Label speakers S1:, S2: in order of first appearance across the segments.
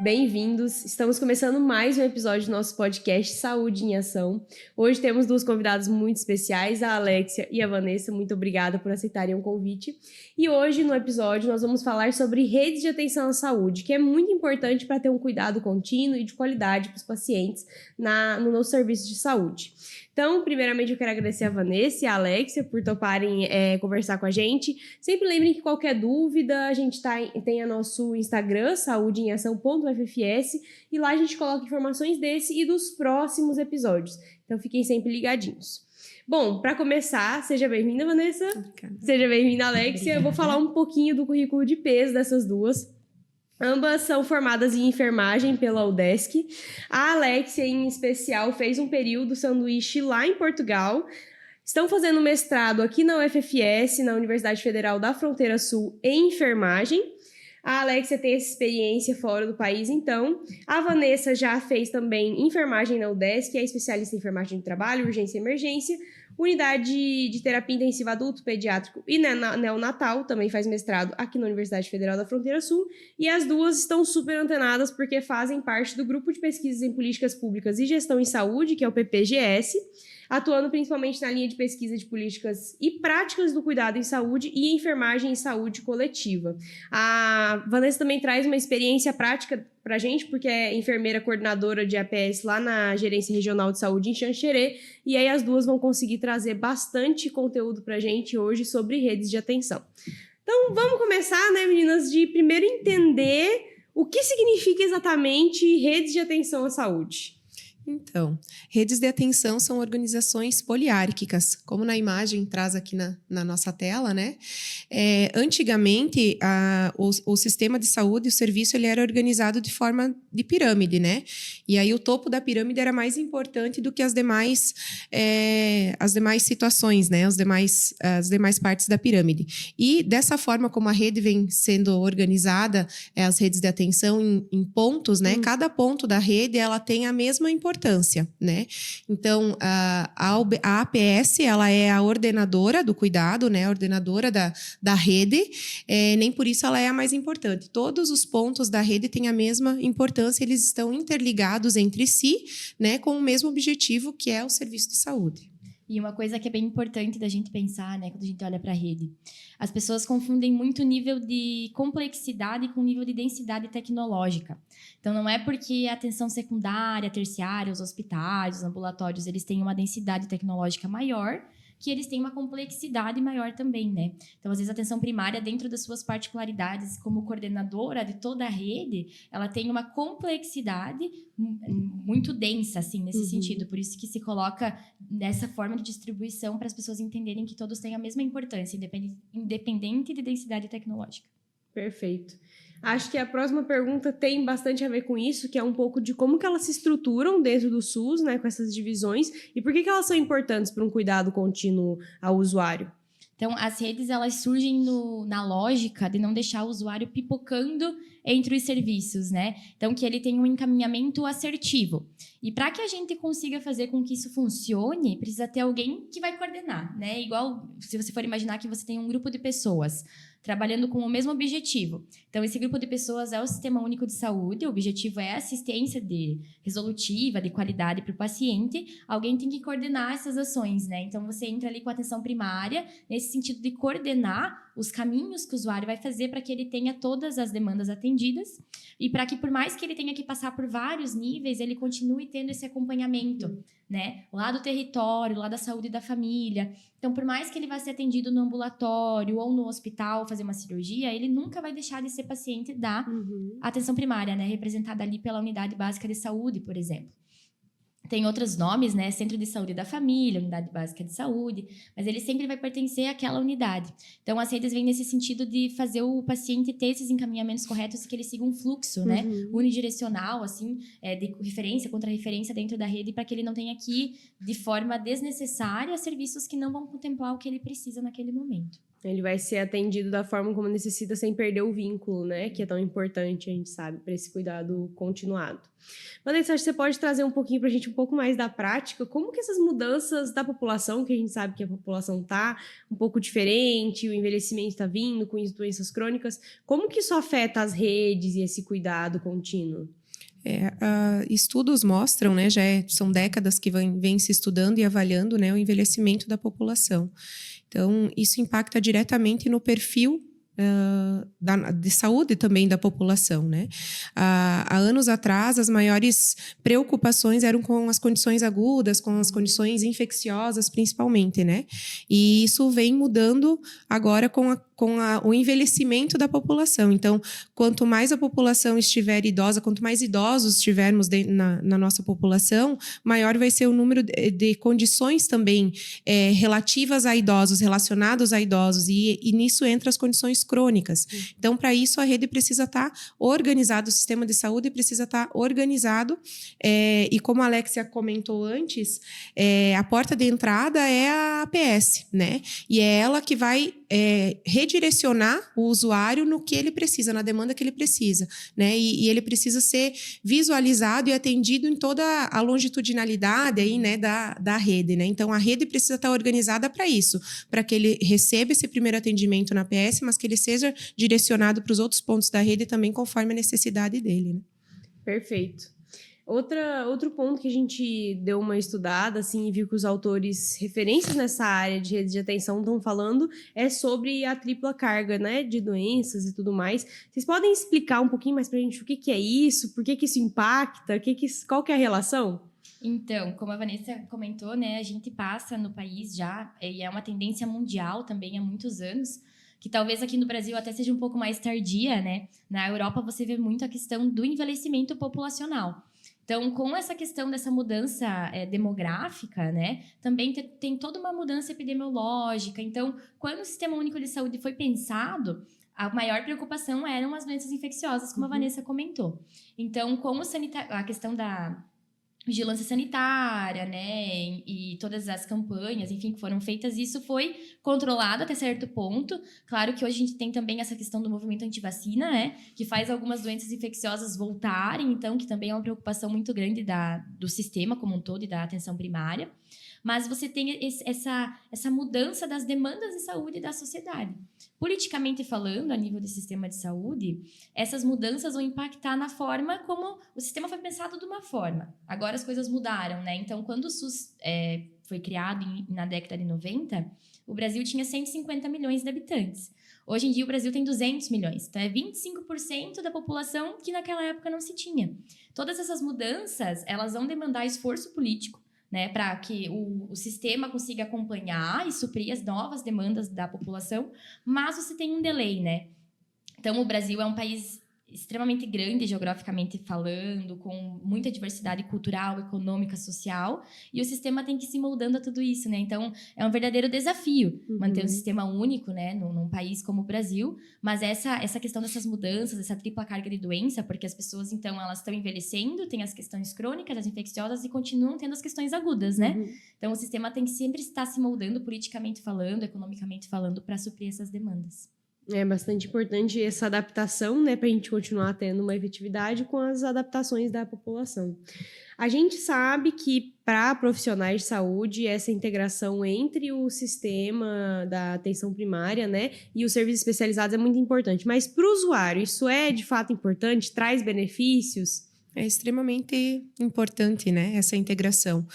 S1: bem-vindos. Estamos começando mais um episódio do nosso podcast Saúde em Ação. Hoje temos duas convidadas muito especiais, a Alexia e a Vanessa. Muito obrigada por aceitarem o convite. E hoje, no episódio, nós vamos falar sobre redes de atenção à saúde, que é muito importante para ter um cuidado contínuo e de qualidade para os pacientes no nosso serviço de saúde. Então, primeiramente, eu quero agradecer a Vanessa e a Alexia por toparem conversar com a gente. Sempre lembrem que qualquer dúvida, a gente tem o nosso Instagram, saudeemação.ffs, e lá a gente coloca informações desse e dos próximos episódios. Então, fiquem sempre ligadinhos. Bom, para começar, seja bem-vinda, Vanessa.
S2: Obrigada.
S1: Seja bem-vinda, Alexia.
S2: Obrigada.
S1: Eu vou falar um pouquinho do currículo de peso dessas duas. Ambas são formadas em enfermagem pela UDESC. A Alexia, em especial, fez um período sanduíche lá em Portugal. Estão fazendo mestrado aqui na UFFS, na Universidade Federal da Fronteira Sul, em enfermagem. A Alexia tem essa experiência fora do país, então. A Vanessa já fez também enfermagem na UDESC, é especialista em enfermagem de trabalho, urgência e emergência. Unidade de terapia intensiva adulto, pediátrico e neonatal, também faz mestrado aqui na Universidade Federal da Fronteira Sul. E as duas estão super antenadas porque fazem parte do Grupo de Pesquisas em Políticas Públicas e Gestão em Saúde, que é o PPGS, atuando principalmente na linha de pesquisa de políticas e práticas do cuidado em saúde e enfermagem em saúde coletiva. A Vanessa também traz uma experiência prática pra gente, porque é enfermeira coordenadora de APS lá na Gerência Regional de Saúde em Xanxerê, e aí as duas vão conseguir trazer bastante conteúdo pra gente hoje sobre redes de atenção. Então, vamos começar, né, meninas, de primeiro entender o que significa exatamente redes de atenção à saúde.
S2: Então, redes de atenção são organizações poliárquicas, como na imagem traz aqui na nossa tela, né? Antigamente, o sistema de saúde, o serviço, ele era organizado de forma de pirâmide, né? E aí o topo da pirâmide era mais importante do que as demais situações, né? As demais partes da pirâmide. E dessa forma como a rede vem sendo organizada, as redes de atenção em pontos, né? Cada ponto da rede, ela tem a mesma importância, né? Então, a APS, ela é a ordenadora do cuidado, né? A ordenadora da rede, nem por isso ela é a mais importante. Todos os pontos da rede têm a mesma importância, eles estão interligados entre si, né? Com o mesmo objetivo, que é o serviço de saúde.
S3: E uma coisa que é bem importante da gente pensar, né, quando a gente olha para a rede, as pessoas confundem muito o nível de complexidade com o nível de densidade tecnológica. Então, não é porque a atenção secundária, terciária, os hospitais, os ambulatórios, eles têm uma densidade tecnológica maior, que eles têm uma complexidade maior também, né? Então, às vezes, a atenção primária, dentro das suas particularidades como coordenadora de toda a rede, ela tem uma complexidade muito densa, assim, nesse sentido. Por isso que se coloca dessa forma de distribuição para as pessoas entenderem que todos têm a mesma importância, independente de densidade tecnológica.
S1: Perfeito. Acho que a próxima pergunta tem bastante a ver com isso, que é um pouco de como que elas se estruturam dentro do SUS, né, com essas divisões, e por que elas são importantes para um cuidado contínuo ao usuário.
S3: Então, as redes, elas surgem na lógica de não deixar o usuário pipocando entre os serviços, né? Então, que ele tenha um encaminhamento assertivo. E para que a gente consiga fazer com que isso funcione, precisa ter alguém que vai coordenar, né? Igual, se você for imaginar que você tem um grupo de pessoas trabalhando com o mesmo objetivo. Então, esse grupo de pessoas é o Sistema Único de Saúde, o objetivo é assistência resolutiva, de qualidade para o paciente. Alguém tem que coordenar essas ações, né? Então, você entra ali com a atenção primária, nesse sentido de coordenar os caminhos que o usuário vai fazer para que ele tenha todas as demandas atendidas e para que, por mais que ele tenha que passar por vários níveis, ele continue tendo esse acompanhamento, né? Lá do território, lá da saúde da família. Então, por mais que ele vá ser atendido no ambulatório ou no hospital, fazer uma cirurgia, ele nunca vai deixar de ser paciente da atenção primária, né? Representada ali pela unidade básica de saúde, por exemplo. Tem outros nomes, né? Centro de Saúde da Família, Unidade Básica de Saúde, mas ele sempre vai pertencer àquela unidade. Então, as redes vêm nesse sentido de fazer o paciente ter esses encaminhamentos corretos e que ele siga um fluxo, né? Unidirecional, assim, de referência, contra referência dentro da rede, para que ele não tenha que ir de forma desnecessária serviços que não vão contemplar o que ele precisa naquele momento.
S1: Ele vai ser atendido da forma como necessita, sem perder o vínculo, né? Que é tão importante, a gente sabe, para esse cuidado continuado. Vanessa, acho que você pode trazer um pouquinho para a gente um pouco mais da prática, como que essas mudanças da população, que a gente sabe que a população tá um pouco diferente, o envelhecimento está vindo com doenças crônicas, como que isso afeta as redes e esse cuidado contínuo?
S2: Estudos mostram, né, são décadas que vem se estudando e avaliando, né, o envelhecimento da população. Então, isso impacta diretamente no perfil de saúde também da população, né? Há anos atrás, as maiores preocupações eram com as condições agudas, com as condições infecciosas, principalmente, né? E isso vem mudando agora com o envelhecimento da população. Então, quanto mais a população estiver idosa, quanto mais idosos tivermos na nossa população, maior vai ser o número de condições também relativas a idosos, relacionados a idosos, e nisso entra as condições crônicas. Então, para isso, a rede precisa estar organizada, o sistema de saúde precisa estar organizado, e como a Alexia comentou antes, a porta de entrada é a APS, né? E é ela que vai redirecionar o usuário no que ele precisa, na demanda que ele precisa, né? E ele precisa ser visualizado e atendido em toda a longitudinalidade aí, né, da rede, né? Então, a rede precisa estar organizada para isso, para que ele receba esse primeiro atendimento na APS, mas que ele seja direcionado para os outros pontos da rede também conforme a necessidade dele, né?
S1: Perfeito. Outro ponto que a gente deu uma estudada, assim, e viu que os autores referências nessa área de rede de atenção estão falando, é sobre a tripla carga, né, de doenças e tudo mais. Vocês podem explicar um pouquinho mais pra gente o que é isso, por que isso impacta, qual que é a relação?
S3: Então, como a Vanessa comentou, né, a gente passa no país já, e é uma tendência mundial também há muitos anos, que talvez aqui no Brasil até seja um pouco mais tardia, né? Na Europa você vê muito a questão do envelhecimento populacional. Então, com essa questão dessa mudança demográfica, né, também tem toda uma mudança epidemiológica. Então, quando o Sistema Único de Saúde foi pensado, a maior preocupação eram as doenças infecciosas, como a Vanessa comentou. Então, como a questão da vigilância sanitária, né, e todas as campanhas, enfim, que foram feitas, isso foi controlado até certo ponto. Claro que hoje a gente tem também essa questão do movimento antivacina, né, que faz algumas doenças infecciosas voltarem, então, que também é uma preocupação muito grande do sistema como um todo e da atenção primária. Mas você tem essa mudança das demandas de saúde da sociedade. Politicamente falando, a nível do sistema de saúde, essas mudanças vão impactar na forma como o sistema foi pensado de uma forma. Agora as coisas mudaram, né? Então, quando o SUS foi criado na década de 90, o Brasil tinha 150 milhões de habitantes. Hoje em dia, o Brasil tem 200 milhões. Então, é 25% da população que naquela época não se tinha. Todas essas mudanças, elas vão demandar esforço político, né, para que o sistema consiga acompanhar e suprir as novas demandas da população, mas você tem um delay, né? Então, o Brasil é um país extremamente grande, geograficamente falando, com muita diversidade cultural, econômica, social, e o sistema tem que ir se moldando a tudo isso, né? Então, é um verdadeiro desafio manter um sistema único, né, num país como o Brasil, mas essa questão dessas mudanças, essa tripla carga de doença, porque as pessoas, então, elas estão envelhecendo, tem as questões crônicas, as infecciosas, e continuam tendo as questões agudas, né? Então, o sistema tem que sempre estar se moldando, politicamente falando, economicamente falando, para suprir essas demandas.
S1: É bastante importante essa adaptação, né, para a gente continuar tendo uma efetividade com as adaptações da população. A gente sabe que para profissionais de saúde, essa integração entre o sistema da atenção primária, né, e os serviços especializados é muito importante. Mas para o usuário, isso é de fato importante? Traz benefícios?
S2: É extremamente importante, né, essa integração.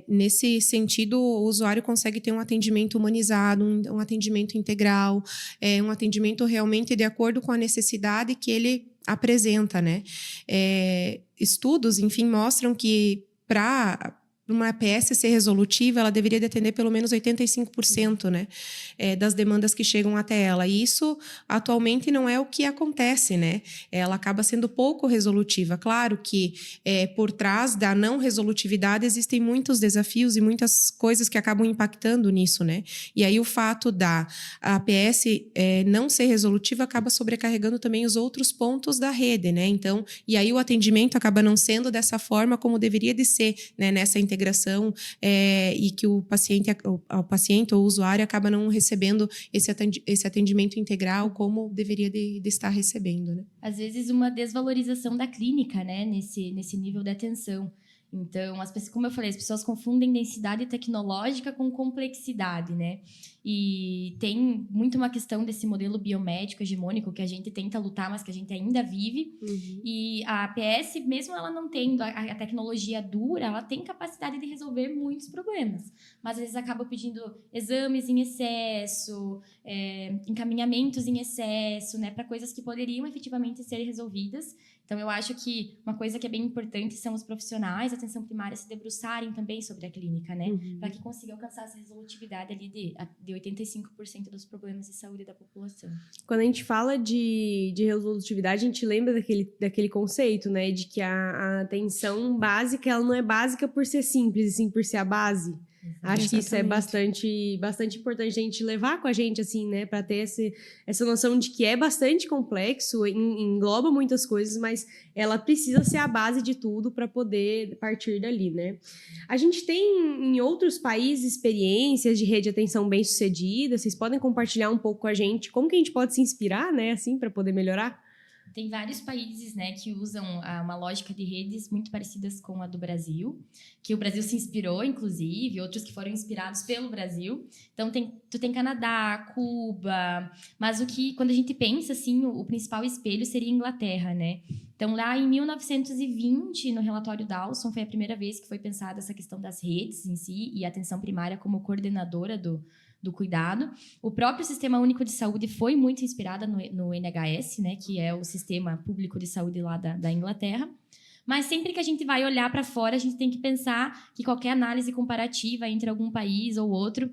S2: Nesse sentido, o usuário consegue ter um atendimento humanizado, um atendimento integral, um atendimento realmente de acordo com a necessidade que ele apresenta, né? Estudos, enfim, mostram que para uma APS ser resolutiva, ela deveria de atender pelo menos 85%, né, das demandas que chegam até ela. E isso, atualmente, não é o que acontece, né? Ela acaba sendo pouco resolutiva. Claro que, por trás da não resolutividade, existem muitos desafios e muitas coisas que acabam impactando nisso, né? E aí, o fato da APS não ser resolutiva acaba sobrecarregando também os outros pontos da rede, né? Então, e aí o atendimento acaba não sendo dessa forma como deveria de ser, né, nessa integração integração e que o paciente ou o usuário acaba não recebendo esse atendimento integral como deveria de estar recebendo, né?
S3: Às vezes uma desvalorização da clínica, né, nesse nível de atenção. Então, como eu falei, as pessoas confundem densidade tecnológica com complexidade, né? E tem muito uma questão desse modelo biomédico hegemônico que a gente tenta lutar, mas que a gente ainda vive. E a APS, mesmo ela não tendo a tecnologia dura, ela tem capacidade de resolver muitos problemas. Mas às vezes acaba pedindo exames em excesso, encaminhamentos em excesso, né? Para coisas que poderiam efetivamente ser resolvidas. Então, eu acho que uma coisa que é bem importante são os profissionais da atenção primária se debruçarem também sobre a clínica, né? Para que consiga alcançar essa resolutividade ali de 85% dos problemas de saúde da população.
S1: Quando a gente fala de resolutividade, a gente lembra daquele conceito, né? De que a atenção básica, ela não é básica por ser simples, e sim por ser a base. Acho que isso é bastante importante a gente levar com a gente, assim, né? Para ter essa noção de que é bastante complexo, engloba muitas coisas, mas ela precisa ser a base de tudo para poder partir dali, né? A gente tem em outros países experiências de rede de atenção bem-sucedida. Vocês podem compartilhar um pouco com a gente como que a gente pode se inspirar, né? Assim, para poder melhorar?
S3: Tem vários países, né, que usam uma lógica de redes muito parecidas com a do Brasil, que o Brasil se inspirou, inclusive, outros que foram inspirados pelo Brasil. Então, tu tem Canadá, Cuba, mas quando a gente pensa, assim, o principal espelho seria a Inglaterra, né? Então, lá em 1920, no relatório Dawson, foi a primeira vez que foi pensada essa questão das redes em si e a atenção primária como coordenadora do cuidado. O próprio Sistema Único de Saúde foi muito inspirado no NHS, né, que é o sistema público de saúde lá da Inglaterra. Mas sempre que a gente vai olhar para fora, a gente tem que pensar que qualquer análise comparativa entre algum país ou outro,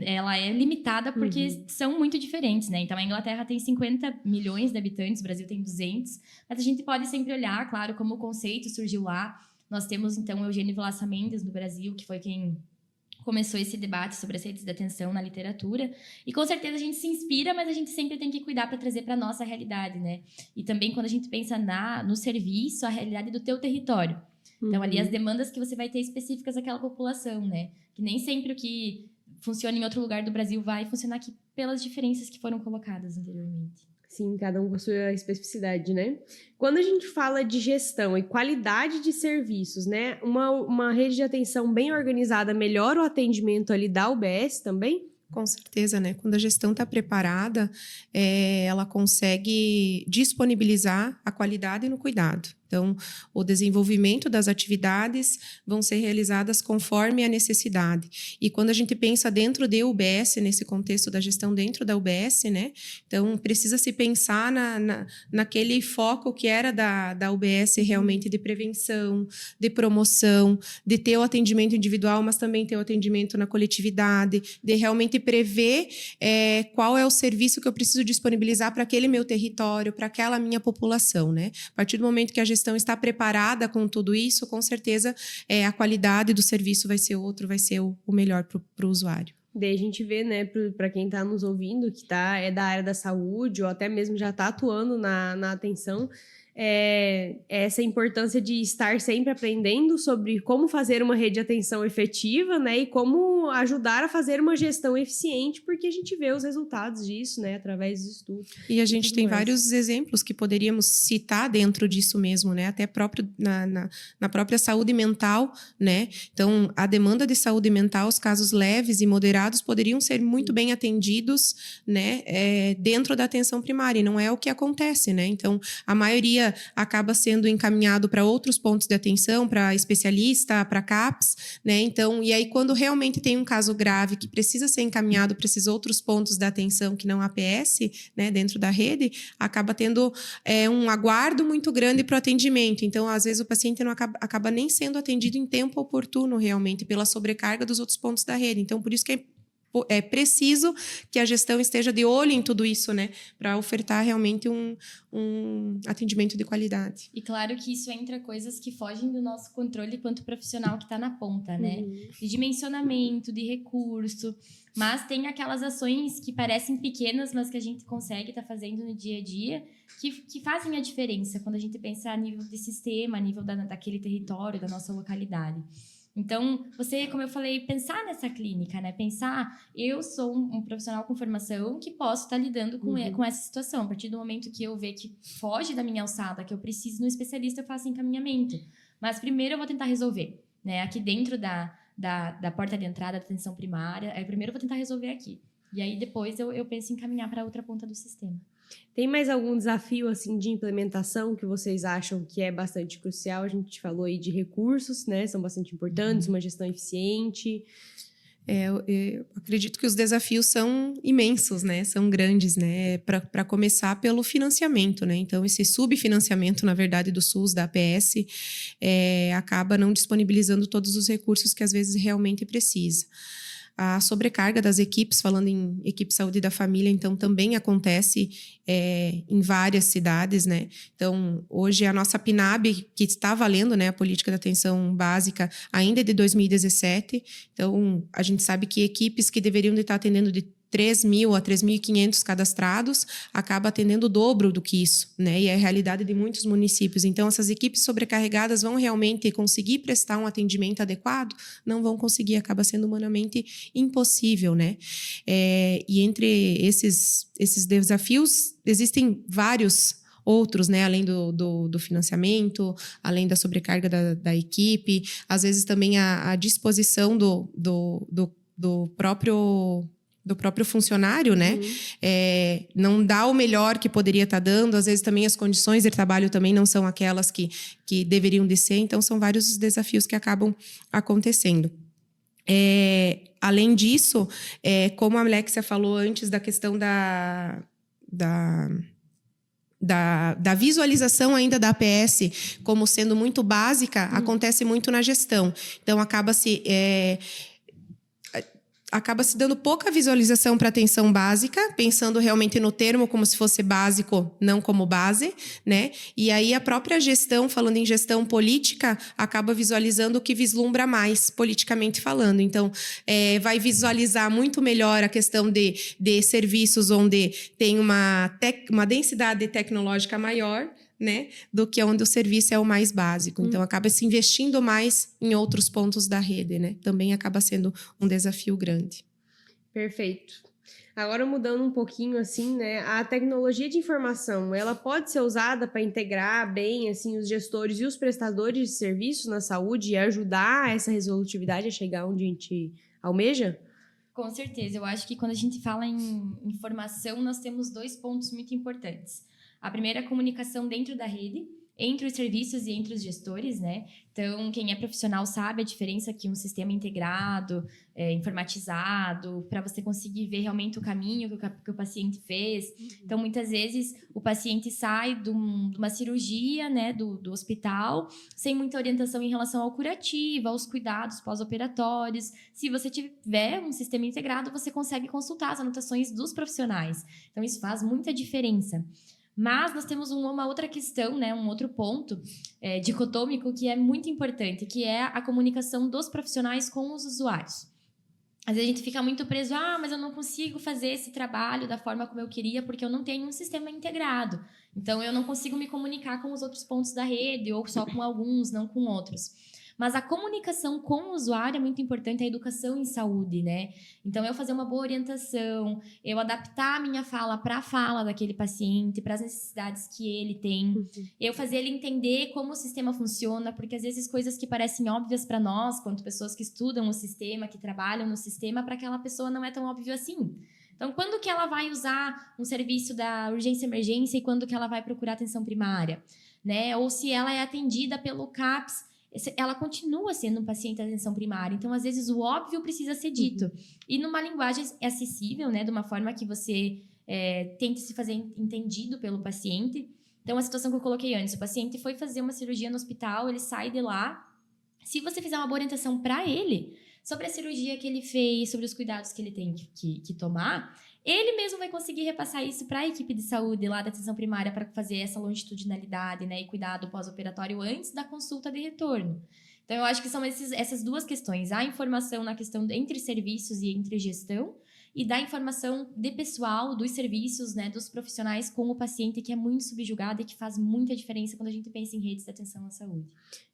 S3: ela é limitada porque são muito diferentes, né? Então, a Inglaterra tem 50 milhões de habitantes, o Brasil tem 200, mas a gente pode sempre olhar, claro, como o conceito surgiu lá. Nós temos, então, Eugênio Vilaça Mendes no Brasil, que foi quem começou esse debate sobre as redes de atenção na literatura, e com certeza a gente se inspira, mas a gente sempre tem que cuidar para trazer para a nossa realidade, né? E também quando a gente pensa no serviço, a realidade do teu território. Então, ali as demandas que você vai ter específicas daquela população, né? Que nem sempre o que funciona em outro lugar do Brasil vai funcionar aqui pelas diferenças que foram colocadas anteriormente.
S1: Sim, cada um com a sua especificidade, né? Quando a gente fala de gestão e qualidade de serviços, né? Uma rede de atenção bem organizada melhora o atendimento ali da UBS também?
S2: Com certeza, né? Quando a gestão está preparada, ela consegue disponibilizar a qualidade no cuidado. Então, o desenvolvimento das atividades vão ser realizadas conforme a necessidade. E quando a gente pensa dentro de UBS, nesse contexto da gestão dentro da UBS, né? Então, precisa se pensar naquele foco que era da UBS realmente de prevenção, de promoção, de ter o atendimento individual, mas também ter o atendimento na coletividade, de realmente prever qual é o serviço que eu preciso disponibilizar para aquele meu território, para aquela minha população, né? A partir do momento que a gestão está preparada com tudo isso, com certeza a qualidade do serviço vai ser o melhor para o usuário.
S1: Daí a gente vê, né, para quem está nos ouvindo, que é da área da saúde ou até mesmo já está atuando na atenção, essa importância de estar sempre aprendendo sobre como fazer uma rede de atenção efetiva, né, e como ajudar a fazer uma gestão eficiente, porque a gente vê os resultados disso, né, através dos estudos.
S2: E a gente tem vários exemplos que poderíamos citar dentro disso mesmo, né, até próprio na própria saúde mental, né. Então, a demanda de saúde mental, os casos leves e moderados poderiam ser muito bem atendidos, né, dentro da atenção primária, e não é o que acontece, né. Então, a maioria acaba sendo encaminhado para outros pontos de atenção, para especialista, para CAPS, né? Então, e aí quando realmente tem um caso grave que precisa ser encaminhado para esses outros pontos da atenção que não APS, né, dentro da rede, acaba tendo um aguardo muito grande para o atendimento. Então, às vezes o paciente não acaba nem sendo atendido em tempo oportuno realmente pela sobrecarga dos outros pontos da rede. Então, por isso que é preciso que a gestão esteja de olho em tudo isso, né? Para ofertar realmente um atendimento de qualidade.
S3: E claro que isso entra coisas que fogem do nosso controle quanto profissional que está na ponta, né? De dimensionamento, de recurso. Mas tem aquelas ações que parecem pequenas, mas que a gente consegue estar fazendo no dia a dia, que fazem a diferença quando a gente pensa a nível de sistema, a nível daquele território, da nossa localidade. Então, você, como eu falei, pensar nessa clínica, né? Pensar, eu sou um profissional com formação que posso estar lidando com essa situação. A partir do momento que eu ver que foge da minha alçada, que eu preciso de um especialista, eu faço encaminhamento. Mas primeiro eu vou tentar resolver, né? Aqui dentro da porta de entrada da atenção primária, primeiro eu vou tentar resolver aqui. E aí depois eu penso em encaminhar para outra ponta do sistema.
S1: Tem mais algum desafio assim de implementação que vocês acham que é bastante crucial? A gente falou aí de recursos, né? São bastante importantes, uma gestão eficiente.
S2: Eu acredito que os desafios são imensos, né? São grandes, né? Para começar pelo financiamento, né? Então, esse subfinanciamento, na verdade, do SUS, da APS, acaba não disponibilizando todos os recursos que às vezes realmente precisa. A sobrecarga das equipes, falando em equipe saúde da família, então também acontece em várias cidades, né? Então, hoje a nossa PNAB, que está valendo, né, a política de atenção básica, ainda é de 2017. Então, a gente sabe que equipes que deveriam estar atendendo de 3.000 a 3.500 cadastrados, acaba atendendo o dobro do que isso, né? E é a realidade de muitos municípios. Então, essas equipes sobrecarregadas vão realmente conseguir prestar um atendimento adequado? Não vão conseguir, acaba sendo humanamente impossível, né? E entre esses desafios, existem vários outros, né? Além do financiamento, além da sobrecarga da equipe, às vezes também a disposição do próprio funcionário, né? Não dá o melhor que poderia estar dando, às vezes também as condições de trabalho também não são aquelas que deveriam de ser, então são vários os desafios que acabam acontecendo. Além disso, como a Alexia falou antes da questão da visualização ainda da APS como sendo muito básica, acontece muito na gestão. Então, acaba se dando pouca visualização para atenção básica, pensando realmente no termo como se fosse básico, não como base, né? E aí a própria gestão, falando em gestão política, acaba visualizando o que vislumbra mais, politicamente falando. Então, vai visualizar muito melhor a questão de serviços onde tem uma densidade tecnológica maior, né, do que onde o serviço é o mais básico. Então, acaba se investindo mais em outros pontos da rede, né? Também acaba sendo um desafio grande.
S1: Perfeito. Agora, mudando um pouquinho, assim, né? A tecnologia de informação, ela pode ser usada para integrar bem, assim, os gestores e os prestadores de serviços na saúde e ajudar essa resolutividade a chegar onde a gente almeja?
S3: Com certeza. Eu acho que quando a gente fala em informação, nós temos 2 pontos muito importantes. A primeira é a comunicação dentro da rede, entre os serviços e entre os gestores, né? Então, quem é profissional sabe a diferença que um sistema integrado, informatizado, para você conseguir ver realmente o caminho que o paciente fez. Então, muitas vezes, o paciente sai de uma cirurgia, né, do hospital, sem muita orientação em relação ao curativo, aos cuidados pós-operatórios. Se você tiver um sistema integrado, você consegue consultar as anotações dos profissionais. Então, isso faz muita diferença. Mas nós temos uma outra questão, né, um outro ponto dicotômico que é muito importante, que é a comunicação dos profissionais com os usuários. Às vezes a gente fica muito preso, mas eu não consigo fazer esse trabalho da forma como eu queria porque eu não tenho um sistema integrado. Então, eu não consigo me comunicar com os outros pontos da rede ou só com alguns, não com outros. Mas a comunicação com o usuário é muito importante, a educação em saúde, né? Então, eu fazer uma boa orientação, eu adaptar a minha fala para a fala daquele paciente, para as necessidades que ele tem, eu fazer ele entender como o sistema funciona, porque às vezes coisas que parecem óbvias para nós, quanto pessoas que estudam o sistema, que trabalham no sistema, para aquela pessoa não é tão óbvio assim. Então, quando que ela vai usar um serviço da urgência e emergência e quando que ela vai procurar atenção primária, né? Ou se ela é atendida pelo CAPS, ela continua sendo um paciente de atenção primária. Então, às vezes, o óbvio precisa ser dito. E numa linguagem acessível, né? De uma forma que você tente se fazer entendido pelo paciente. Então, a situação que eu coloquei antes. O paciente foi fazer uma cirurgia no hospital, ele sai de lá. Se você fizer uma boa orientação para ele, sobre a cirurgia que ele fez, sobre os cuidados que ele tem que tomar, ele mesmo vai conseguir repassar isso para a equipe de saúde lá da atenção primária para fazer essa longitudinalidade, né, e cuidado pós-operatório antes da consulta de retorno. Então, eu acho que são essas 2 questões. A informação na questão entre serviços e entre gestão e dar informação de pessoal, dos serviços, né, dos profissionais com o paciente, que é muito subjugado e que faz muita diferença quando a gente pensa em redes de atenção à saúde.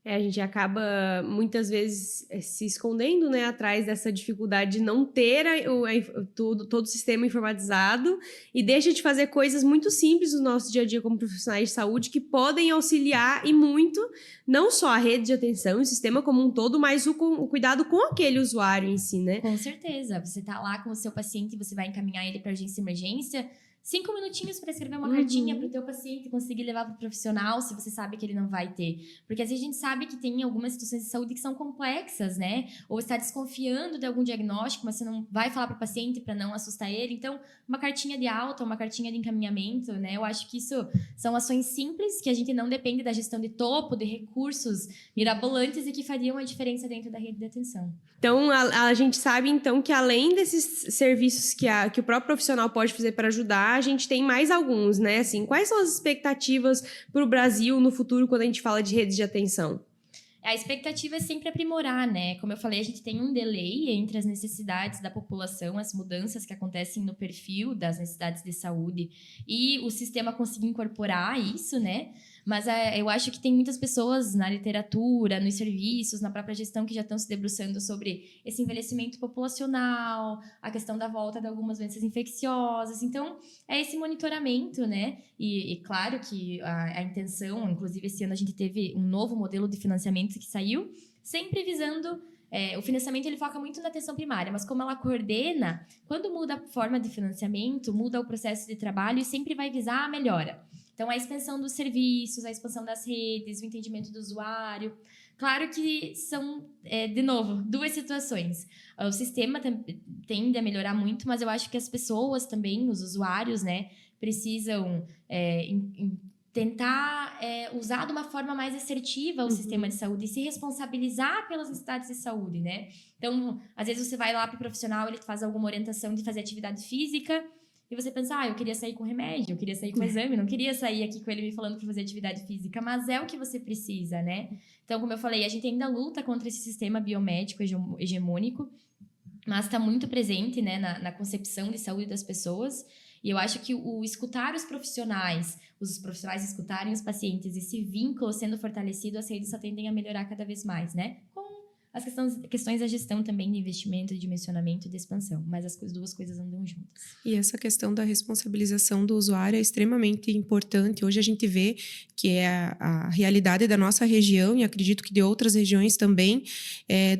S1: A gente acaba, muitas vezes, se escondendo, né, atrás dessa dificuldade de não ter todo o sistema informatizado e deixa de fazer coisas muito simples no nosso dia a dia como profissionais de saúde que podem auxiliar e muito, não só a rede de atenção, o sistema como um todo, mas o cuidado com aquele usuário em si, né?
S3: Com certeza. Você tá lá com o seu paciente, você vai encaminhar ele para urgência e emergência, 5 minutinhos para escrever uma cartinha para o teu paciente conseguir levar para o profissional, se você sabe que ele não vai ter. Porque às vezes a gente sabe que tem algumas situações de saúde que são complexas, né? Ou está desconfiando de algum diagnóstico, mas você não vai falar para o paciente para não assustar ele. Então, uma cartinha de alta, uma cartinha de encaminhamento, né? Eu acho que isso são ações simples, que a gente não depende da gestão de topo, de recursos mirabolantes e que fariam a diferença dentro da rede de atenção.
S1: Então, a gente sabe, então, que além desses serviços que o próprio profissional pode fazer para ajudar, a gente tem mais alguns, né? Assim, quais são as expectativas para o Brasil no futuro quando a gente fala de redes de atenção?
S3: A expectativa é sempre aprimorar, né? Como eu falei, a gente tem um delay entre as necessidades da população, as mudanças que acontecem no perfil das necessidades de saúde e o sistema conseguir incorporar isso, né? Mas eu acho que tem muitas pessoas na literatura, nos serviços, na própria gestão que já estão se debruçando sobre esse envelhecimento populacional, a questão da volta de algumas doenças infecciosas. Então, é esse monitoramento, né? E claro que a intenção, inclusive esse ano a gente teve um novo modelo de financiamento que saiu, sempre visando... o financiamento ele foca muito na atenção primária, mas como ela coordena, quando muda a forma de financiamento, muda o processo de trabalho e sempre vai visar a melhora. Então, a expansão dos serviços, a expansão das redes, o entendimento do usuário. Claro que são, de novo, duas situações. O sistema tende a melhorar muito, mas eu acho que as pessoas também, os usuários, né, precisam tentar usar de uma forma mais assertiva o sistema de saúde e se responsabilizar pelas necessidades de saúde, né? Então, às vezes você vai lá para o profissional, ele faz alguma orientação de fazer atividade física e você pensa, eu queria sair com remédio, eu queria sair com exame, não queria sair aqui com ele me falando para fazer atividade física, mas é o que você precisa, né? Então, como eu falei, a gente ainda luta contra esse sistema biomédico hegemônico, mas está muito presente, né, na concepção de saúde das pessoas. E eu acho que o escutar os profissionais escutarem os pacientes, esse vínculo sendo fortalecido, as redes só tendem a melhorar cada vez mais, né? Com as questões da gestão também de investimento, de dimensionamento e de expansão. Mas as duas coisas andam juntas.
S2: E essa questão da responsabilização do usuário é extremamente importante. Hoje a gente vê que é a realidade da nossa região, e acredito que de outras regiões também,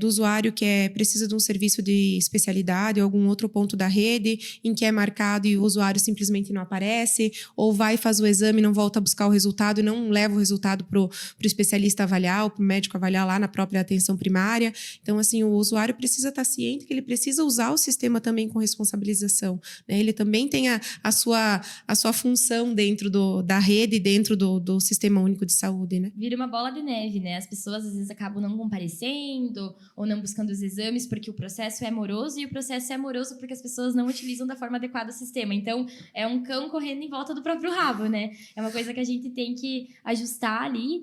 S2: do usuário que precisa de um serviço de especialidade ou algum outro ponto da rede, em que é marcado e o usuário simplesmente não aparece, ou vai, faz o exame, não volta a buscar o resultado e não leva o resultado para o especialista avaliar ou para o médico avaliar lá na própria atenção primária. Então, assim, o usuário precisa estar ciente que ele precisa usar o sistema também com responsabilização, né? Ele também tem a sua função dentro da rede, dentro do Sistema Único de Saúde, né?
S3: Vira uma bola de neve, né? As pessoas, às vezes, acabam não comparecendo ou não buscando os exames porque o processo é moroso, e o processo é moroso porque as pessoas não utilizam da forma adequada o sistema. Então, é um cão correndo em volta do próprio rabo, né? É uma coisa que a gente tem que ajustar ali,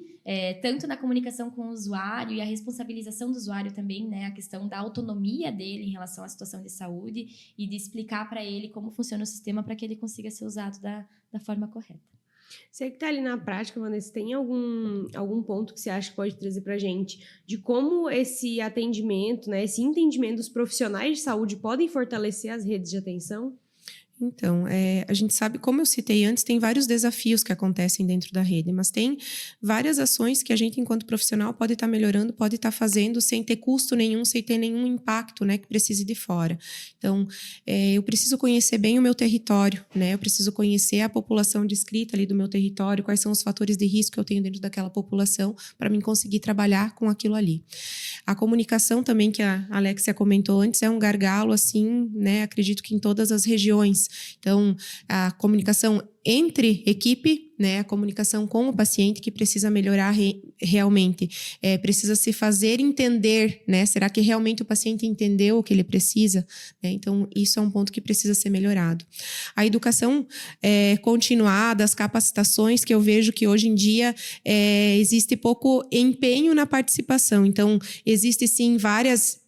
S3: tanto na comunicação com o usuário e a responsabilização do usuário também, né? A questão da autonomia dele em relação à situação de saúde e de explicar para ele como funciona o sistema para que ele consiga ser usado da forma correta.
S1: Você que está ali na prática, Vanessa, tem algum ponto que você acha que pode trazer para a gente de como esse atendimento, né, esse entendimento dos profissionais de saúde podem fortalecer as redes de atenção?
S2: Então, a gente sabe, como eu citei antes, tem vários desafios que acontecem dentro da rede, mas tem várias ações que a gente, enquanto profissional, pode estar melhorando, pode estar fazendo sem ter custo nenhum, sem ter nenhum impacto, né, que precise de fora. Então, eu preciso conhecer bem o meu território, né, eu preciso conhecer a população descrita ali do meu território, quais são os fatores de risco que eu tenho dentro daquela população, para mim conseguir trabalhar com aquilo ali. A comunicação também, que a Alexia comentou antes, é um gargalo, assim, né, acredito que em todas as regiões. Então, a comunicação entre equipe, né, a comunicação com o paciente, que precisa melhorar realmente, precisa se fazer entender, né, será que realmente o paciente entendeu o que ele precisa, né? Então isso é um ponto que precisa ser melhorado. A educação continuada, as capacitações, que eu vejo que hoje em dia existe pouco empenho na participação, então existe sim várias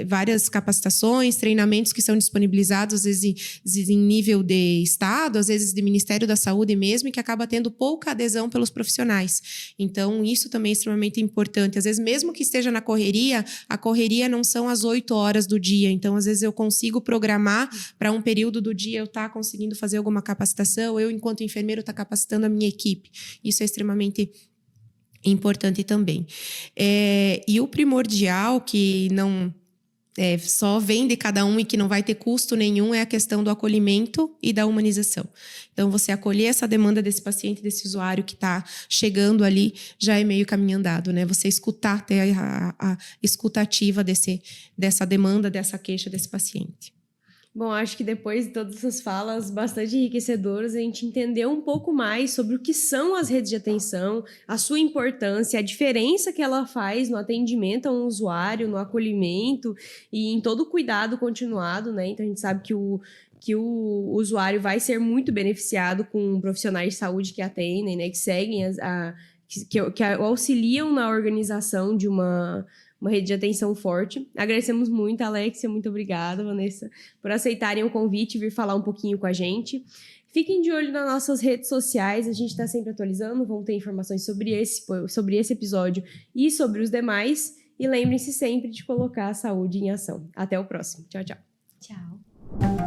S2: várias capacitações, treinamentos que são disponibilizados, às vezes em nível de Estado, às vezes de Ministério da Saúde mesmo, e que acaba tendo pouca adesão pelos profissionais. Então, isso também é extremamente importante. Às vezes, mesmo que esteja na correria, a correria não são as 8 horas do dia. Então, às vezes, eu consigo programar para um período do dia eu estar conseguindo fazer alguma capacitação, eu, enquanto enfermeiro, estar capacitando a minha equipe. Isso é extremamente importante também. E o primordial, que não só vem de cada um e que não vai ter custo nenhum, é a questão do acolhimento e da humanização. Então, você acolher essa demanda desse paciente, desse usuário que está chegando ali, já é meio caminho andado, né? Você escutar, ter a escutativa dessa demanda, dessa queixa desse paciente.
S1: Bom, acho que depois de todas essas falas bastante enriquecedoras, a gente entendeu um pouco mais sobre o que são as redes de atenção, a sua importância, a diferença que ela faz no atendimento a um usuário, no acolhimento e em todo o cuidado continuado, né? Então, a gente sabe que o usuário vai ser muito beneficiado com profissionais de saúde que atendem, né? Que seguem, que auxiliam na organização de uma rede de atenção forte. Agradecemos muito, Alexia, muito obrigada, Vanessa, por aceitarem o convite e vir falar um pouquinho com a gente. Fiquem de olho nas nossas redes sociais, a gente está sempre atualizando, vão ter informações sobre esse episódio e sobre os demais. E lembrem-se sempre de colocar a saúde em ação. Até o próximo. Tchau, tchau.
S3: Tchau.